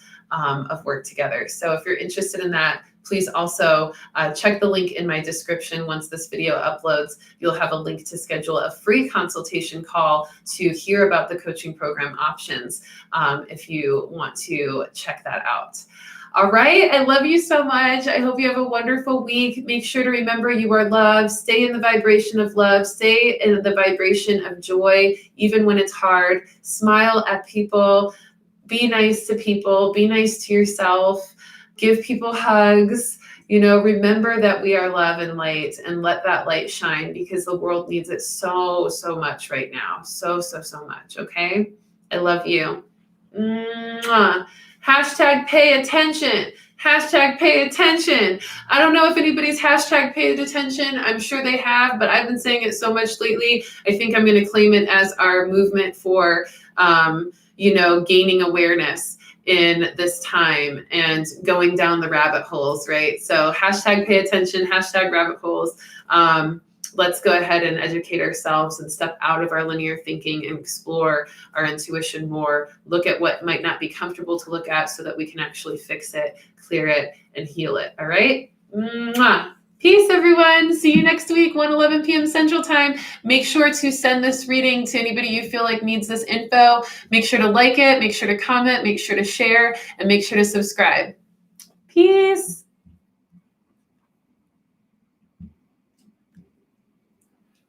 of work together. So if you're interested in that, please also check the link in my description. Once this video uploads, you'll have a link to schedule a free consultation call to hear about the coaching program options if you want to check that out. All right, I love you so much. I hope you have a wonderful week. Make sure to remember you are loved. Stay in the vibration of love. Stay in the vibration of joy, even when it's hard. Smile at people. Be nice to people, be nice to yourself, give people hugs, remember that we are love and light, and let that light shine, because the world needs it so, so much right now. So, so, so much. Okay. I love you. Mwah. Hashtag pay attention. Hashtag pay attention. I don't know if anybody's hashtag paid attention. I'm sure they have, but I've been saying it so much lately. I think I'm going to claim it as our movement for, gaining awareness in this time and going down the rabbit holes, right? So hashtag pay attention, hashtag rabbit holes. Let's go ahead and educate ourselves and step out of our linear thinking and explore our intuition more. Look at what might not be comfortable to look at so that we can actually fix it, clear it, and heal it. All right? Mwah. Peace, everyone. See you next week, 1:11 p.m. Central Time. Make sure to send this reading to anybody you feel like needs this info. Make sure to like it, make sure to comment, make sure to share, and make sure to subscribe. Peace.